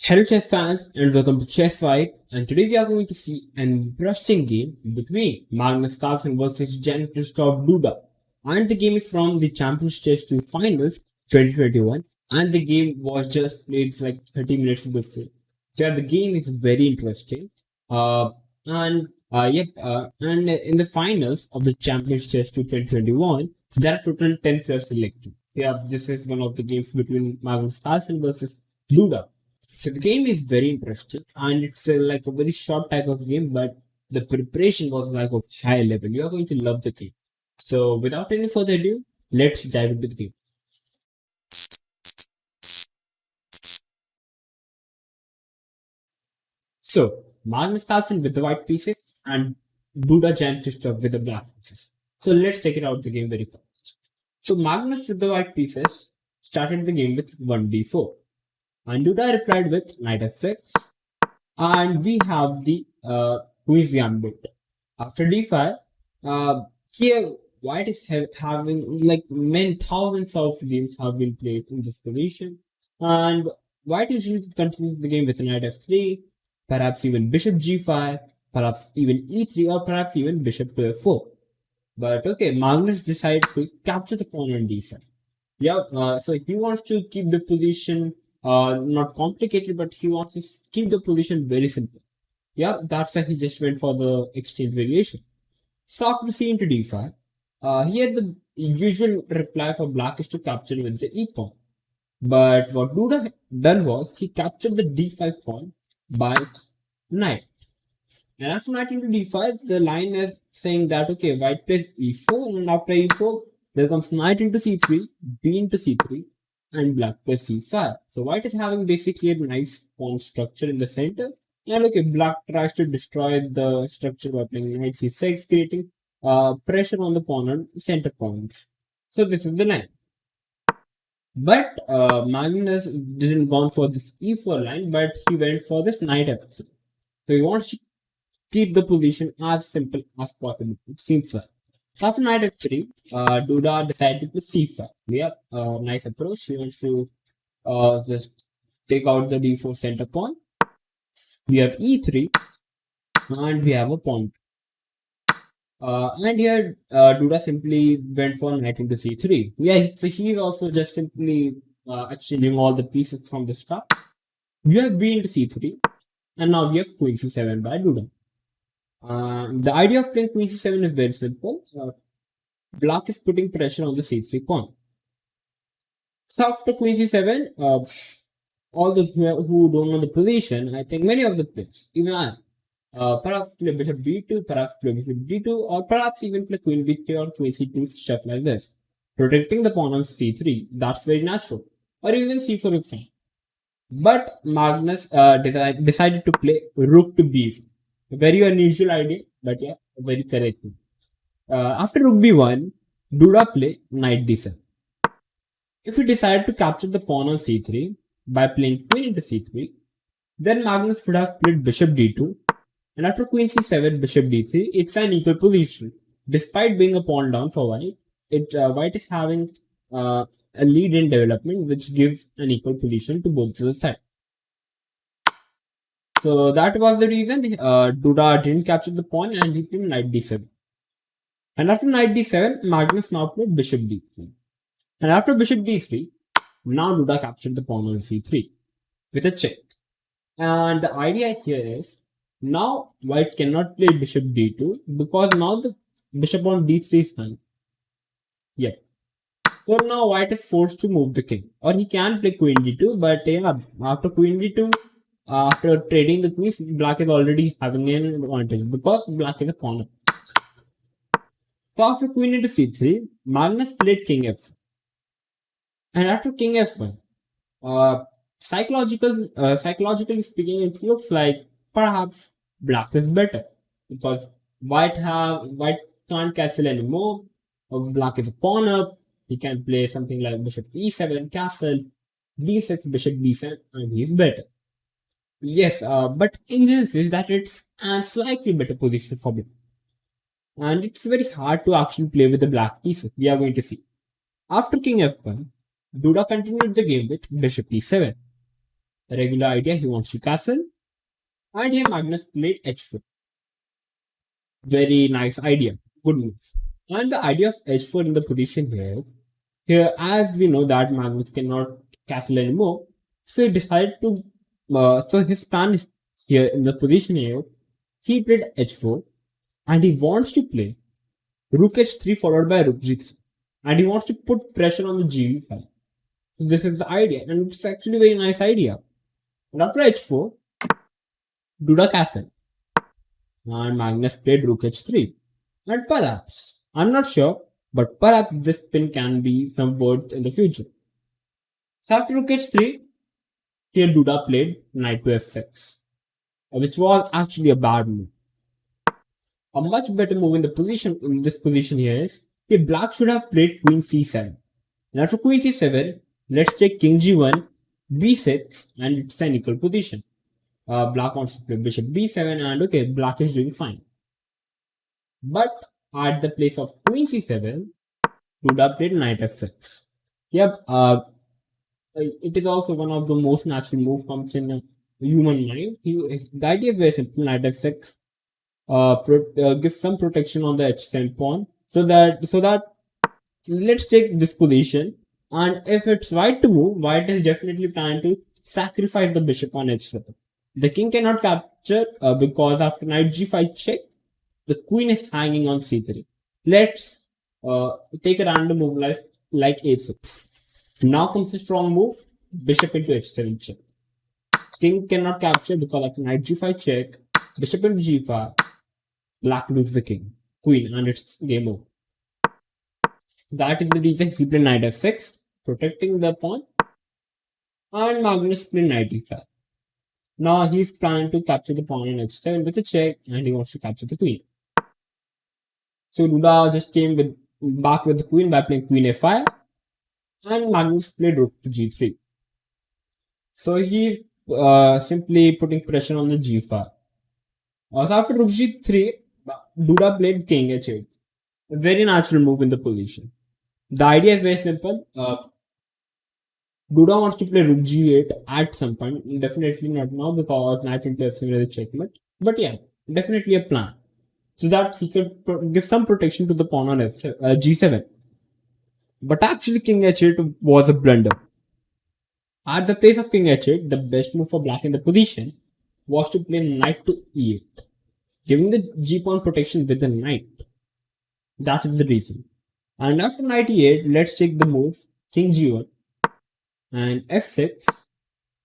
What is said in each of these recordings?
Hello chess fans and welcome to Chess Fight, and today we are going to see an interesting game between Magnus Carlsen versus Jan-Krzysztof Duda, and the game is from the Champions Chess Tour Finals 2021, and the game was just played like 30 minutes before. So yeah, the game is very interesting. And in the finals of the Champions Chess Tour 2021, there are total 10 players selected. Yeah, this is one of the games between Magnus Carlsen versus Duda. So the game is very interesting, and it's like a very short type of game, but the preparation was like of high level. You are going to love the game. So without any further ado, let's dive into the game. So Magnus Carlsen with the white pieces and Duda Jan-Krzysztof with the black pieces. So let's check it out the game very fast. So Magnus with the white pieces started the game with 1d4. And Duda replied with knight f6, and we have the Queen's Gambit. After d5, here white is having like many thousands of games have been played in this position, and white usually continues the game with knight f3, perhaps even bishop g5, perhaps even e3, or perhaps even bishop to f4. But okay, Magnus decided to capture the pawn on d5. Yeah, so he wants to keep the position not complicated, but he wants to keep the position very simple. Yeah, that's why he just went for the exchange variation. So after c into d5, here the usual reply for black is to capture with the e pawn. But what Duda done was he captured the d5 pawn by knight. And after knight into d5, the line is saying that okay, white plays e4, and after e4, there comes knight into c3, b into c3, and black plays c5. So white is having basically a nice pawn structure in the center. And okay, black tries to destroy the structure by playing knight c6, creating pressure on the pawn on center points. So this is the line. But Magnus didn't go for this e4 line, but he went for this knight f3. So he wants to keep the position as simple as possible. It seems like. So after knight f3, Duda decided to c5. Yeah, nice approach. He wants to just take out the d4 center pawn. We have e3, and we have a pawn. And here Duda simply went for knight into c3. Yeah, so he's also just simply exchanging all the pieces from the start. We have b into c3, and now we have queen c7 by Duda. The idea of playing queen c7 is very simple. Black is putting pressure on the c3 pawn. So after queen c7, all those who don't know the position, I think many of the players, even I, perhaps play bishop b2, perhaps play bishop d2, or perhaps even play queen b3 or queen c2, stuff like this. Protecting the pawn on c3, that's very natural. Or even c4 is fine. But Magnus decided to play rook to b4. A very unusual idea, but yeah, very correct. After rook b1, Duda play knight d7. If he decided to capture the pawn on c3 by playing queen into c3, then Magnus would have played bishop d2, and after queen c7, bishop d3, it's an equal position. Despite being a pawn down for white, white is having a lead in development, which gives an equal position to both the sides. So that was the reason Duda didn't capture the pawn, and he played knight d7. And after knight d7, Magnus now played bishop d3. And after bishop d3, now Duda captured the pawn on c3 with a check. And the idea here is, now white cannot play bishop d2 because now the bishop on d3 is done. Yeah. So now white is forced to move the king. Or he can play queen d2, but yeah, after queen d2, after trading the queens, black is already having an advantage because black is a pawn up. So after queen into c3, Magnus played king f1. And after king f1, psychologically speaking, it looks like perhaps black is better because white can't castle anymore. Black is a pawn up. He can play something like bishop e7, castle, d6, bishop b7, and he's better. Yes, but in general, that it's a slightly better position for black. And it's very hard to actually play with the black pieces. We are going to see. After king f1, Duda continued the game with bishop e7. A regular idea, he wants to castle. And here Magnus played h4. Very nice idea. Good move. And the idea of h4 in the position here, as we know that Magnus cannot castle anymore, so he decided to, so his plan is here in the position here, he played h4 and he wants to play rook h3 followed by rook g3. And he wants to put pressure on the g file. So this is the idea, and it's actually a very nice idea. And after h4, Duda castle. And Magnus played rook h3. And perhaps, I'm not sure, but perhaps this pin can be some worth in the future. So after rook h3, here Duda played knight to f6, which was actually a bad move. A much better move in this position here is, here black should have played queen c7. And after queen c7, let's take king g1, b6, and it's an equal position. Black wants to play bishop b7, and okay, black is doing fine. But at the place of queen c7, Duda played knight f6. Yep, it is also one of the most natural move comes in human mind. The idea is very simple. Knight f6 gives some protection on the h7 pawn, so that let's take this position, and if it's white to move, white is definitely planning to sacrifice the bishop on h7. The king cannot capture because after knight g5 check, the queen is hanging on c3. Let's take a random move like a6. Now comes the strong move, bishop into h7 check. King cannot capture because after knight g5 check, bishop into g5, black loses the queen, and it's game over. That is the reason he played knight f6, protecting the pawn, and Magnus played knight e5. Now he's planning to capture the pawn on h7 with a check, and he wants to capture the queen. So Duda just came back with the queen by playing queen f5, and Magnus played rook to g3. So he's simply putting pressure on the g5. So after rook g3, Duda played king h8. A very natural move in the position. The idea is very simple. Duda wants to play rook g8 at some point. Definitely not now because knight into f7 is a checkmate. But yeah, definitely a plan. So that he could give some protection to the pawn on g7. But actually king h8 was a blunder. At the place of king h8, the best move for black in the position was to play knight to e8, giving the g-pawn protection with the knight. That is the reason. And after knight e8, let's take the move king g1 and f6,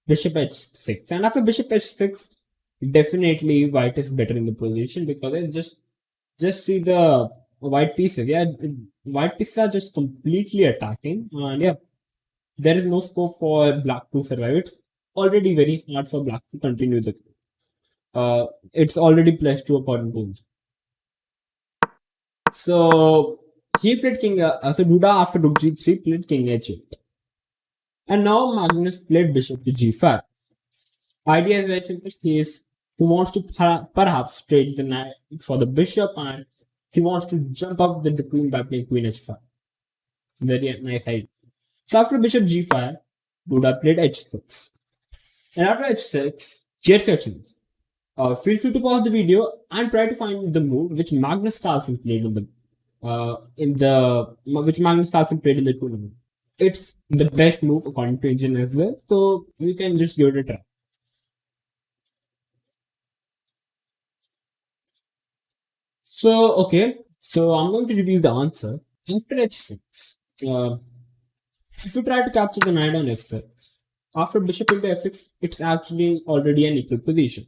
bishop h6. And after bishop h6, definitely white is better in the position because it's just see the white pieces. Yeah, white pieces are just completely attacking, and yeah, there is no scope for black to survive. It's already very hard for black to continue the game. It's already +2 according to him. So he played king. So Duda after rook g3 played king h8, and now Magnus played bishop to g5. Idea is very simple. He wants to perhaps trade the knight for the bishop, and he wants to jump up with the queen by playing queen h5. Very nice idea. So after bishop g5, Duda played h6, and after h6, here's your chance. Feel free to pause the video and try to find the move which Magnus Carlsen played in the tournament. It's the best move according to Engine as well, so you can just give it a try. So okay, so I'm going to reveal the answer. After h6, if you try to capture the knight on f6, after bishop into f6, it's actually already an equal position.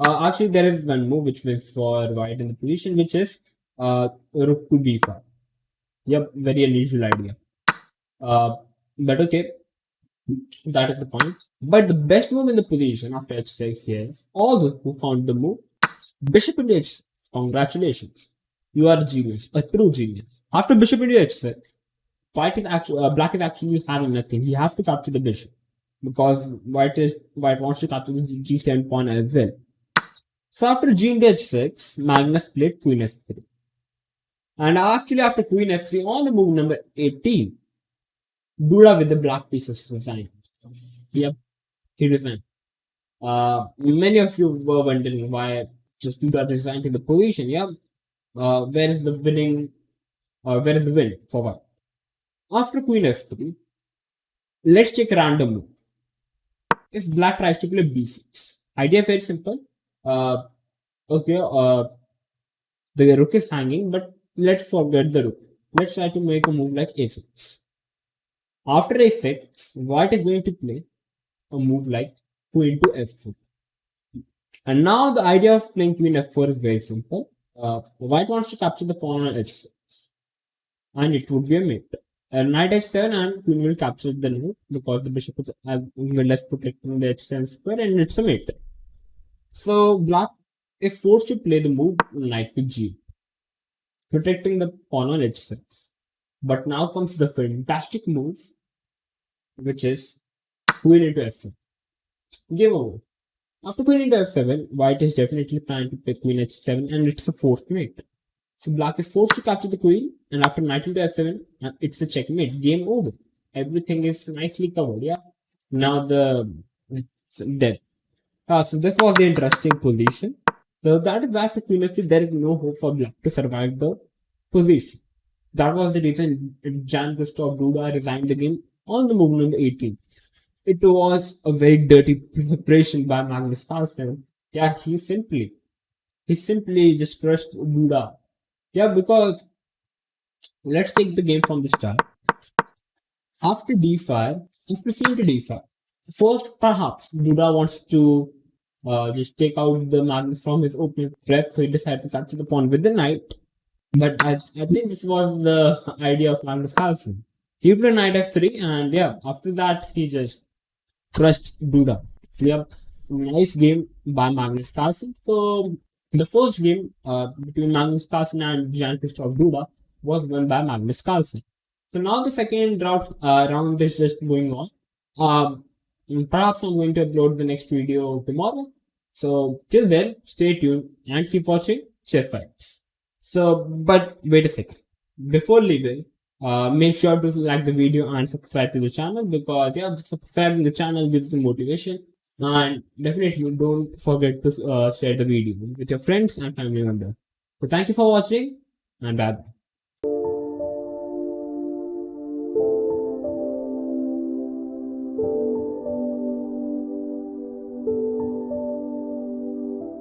Actually, there is one move which wins for white in the position, which is rook to b5. Yep, very unusual idea. But okay, that is the point. But the best move in the position after h6 is, all those who found the move, bishop into h6. Congratulations, you are a genius, a true genius. After bishop into h6, black is actually having nothing. He has to capture the bishop because white wants to capture the g7 pawn as well. So after g into h6, Magnus played queen f3. And actually after queen f3, on the move number 18, Duda with the black pieces resigned. Yep. he resigned. Many of you were wondering why just Duda resigned in the position. Yeah, where is the winning? Where is the win for what? After Queen F3, let's take a random move. If Black tries to play B6, idea very simple. Uh, okay, the rook is hanging, but let's forget the rook. Let's try to make a move like A6. After A6, White is going to play a move like Queen to F4. And now the idea of playing Queen F4 is very simple. White wants to capture the pawn on H6, and it would be a mate. Knight H7 and Queen will capture the knight because the bishop is less protecting the H7 square, and it's a mate. So Black is forced to play the move Knight to G, protecting the pawn on H6. But now comes the fantastic move, which is Queen into F7. Game over. After Queen into F7, White is definitely trying to play Queen H7, and it's a forced mate. So Black is forced to capture the queen, and after Knight into F7, it's a checkmate. Game over. Everything is nicely covered. Yeah. Now it's dead. So this was the interesting position. So that is why for Queen F3 there is no hope for Black to survive the position. That was the reason Jan-Krzysztof Duda resigned the game on the move number 18. It was a very dirty preparation by Magnus Carlsen. Yeah, he simply just crushed Duda. Yeah, because let's take the game from the start. After d5, if proceeding to d5, first perhaps Duda wants to just take out the Magnus from his opening prep, so he decided to capture the pawn with the knight. But I think this was the idea of Magnus Carlsen. He played knight f3, and yeah, after that he just crushed Duda. Yep, nice game by Magnus Carlsen. So the first game between Magnus Carlsen and Jan-Krzysztof Duda was won by Magnus Carlsen. So now the second round is just going on. Perhaps I'm going to upload the next video tomorrow. So till then, stay tuned and keep watching Chess Fights. So, but wait a second. Before leaving, make sure to like the video and subscribe to the channel, because yeah, subscribing the channel gives me motivation. And definitely don't forget to share the video with your friends and family members. So thank you for watching, and bye.